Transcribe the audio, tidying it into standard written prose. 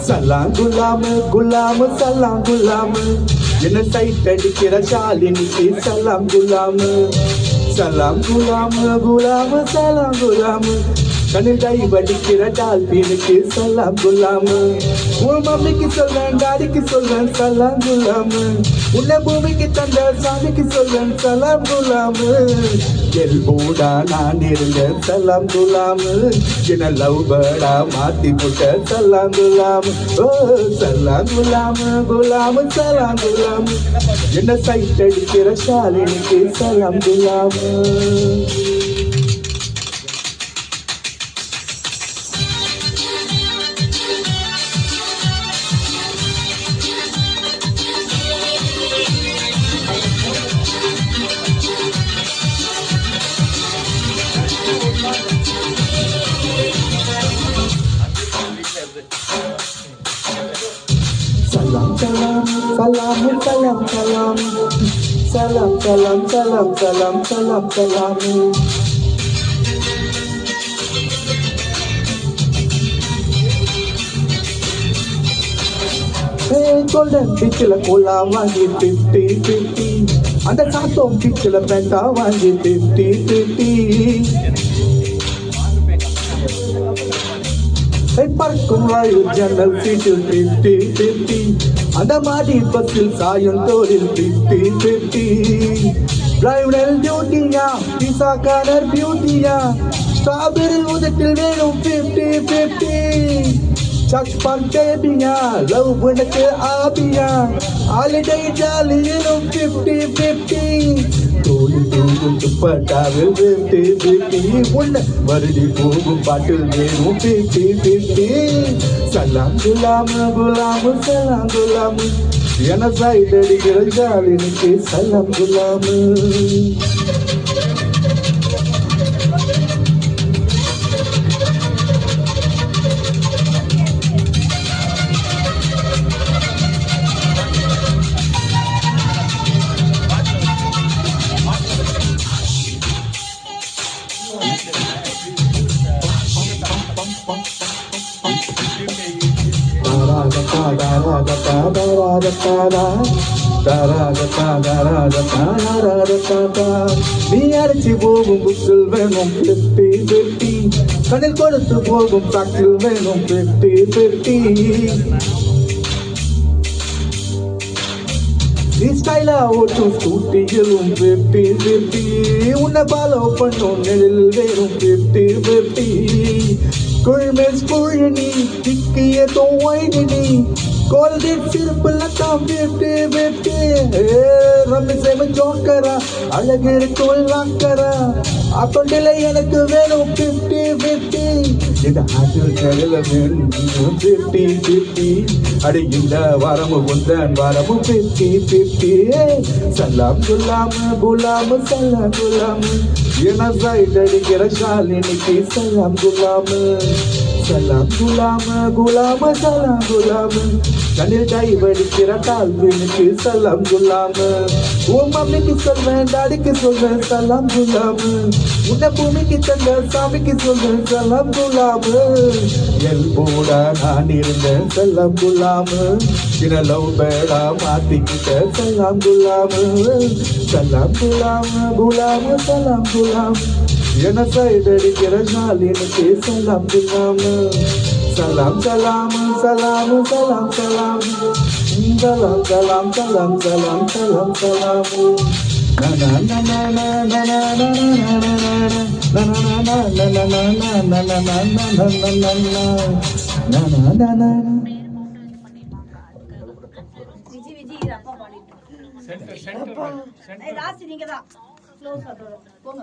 சலாம் குலாம் குலாம் சலாம் குலாம் என்ன சைட் அடிக்கிற ஷாலினிக்கு சலாம் குலாம் சலாம் குலாம் குலாம் சலாம் குலாம் கண்ணில் கை வடிக்கிற டால்பினுக்கு சலாம் குலாம் உன் மம்மிக்கு சொல்வேன் டாடிக்கு சொல்வேன் சலாம் குலாம் உன்னை பூமிக்கு தந்த சாமிக்கு சொல்வேன் சலாம் குலாம் எல்பூடா நான் இருந்தேன் சலாம் குலாம் என்ன லவ் பேர்டா மாத்தி போட்ட சலாம் குலாம் ஓ சலாம் குலாம் குலாம் சலாம் குலாம் என்ன சைட் அடிக்கிற ஷாலினிக்கு சலாம் Ghulam Salam salam salam salam salam salam salam salam salam salam salam Hey golden pitchla cola vaangi 50-50 anda saathom pitchla penta vaangi 50-50 பறக்கும் வாயு ஜன்னல் சீட்டில் 50-50 அந்த மாடி பஸ்ஸில் சாயும் தோளில் 50-50 பிரைடல் பியூட்டியா பிசா கார்னர் பியூட்டியா ஸ்ட்ராபெரி உதட்டில் வேணும் 50-50 சக் பக் பேபியா லவ் உனக்கு ஆபியா ஹாலிடே ஜாலியிலும் 50-50 தோழி தூங்கும் துப்பட்டாவில் 50-50 உன்னை வருடி போகும் பாட்டில் வேணும் 50-50 சலாம் குலாம் குலாம் சலாம் குலாம் என சைட் அடிக்கிற ஜாலினுக்கு சலாம் குலாம் நீ அரைச்சி போகும் புக்ஸில் வேணும் 50-50 கண்ணில் கொடுத்து போகும் சாக்கில் வேணும் 50-50 நீ ஸ்டைலா ஓட்டும் ஸ்கூட்டியிலும் 50-50 உன்னை ஃபாலோ பண்ணும் நிழல் வேணும் 50-50 குழ்மெஸ் குழினி திக்கிய தோய்டினி கோல்டேட் சிறப்புல தான் 50-50 ரம்மி சேவன் ஜோக்கரா அழகு இருக்கும் லாக்கரா அத்தொண்டில எனக்கு வேணும் 50-50 இந்த ஆற்றில் கடல வேணும் 50-50 அடி இந்த வாரமும் உந்தன் வாரமும் 50-50 சலாம் குலாம் குலாம் சலாம் குலாம் என சைட் அடிக்கிற ஷாலினிக்கு சலாம் குலாம் சலாம் குலாம் குலாம் சலாம் குலாம் கண்ணில் கை வடிக்கிற டால்பினுக்கு சலாம் குலாம் உன் மம்மிக்கு சொல்வேன் டாடிக்கு சொல்வேன் சலாம் குலாம் உன்னை பூமிக்கு தந்த சாமிக்கு சொல்வேன் சலாம் குலாம் எல்பூடா நான் இருந்தேன் சலாம் குலாம் சின்ன லவ் பேடா மாத்திக்கிட்ட சலாம் குலாம் சலாம் குலாம் குலாம் சலாம் குலாம் என சைட் அடிக்கிற ஷாலினுக்கு சலாம் குலாம் சலாம் சலாம் சலாம் சலாம் சலாம் சலாம் சலாம் சலாம் சலாம் சலாம் சலாம் சென்டர் சென்டர் சென்டர் ராசி நீங்க தான் க்ளோஸ் போங்க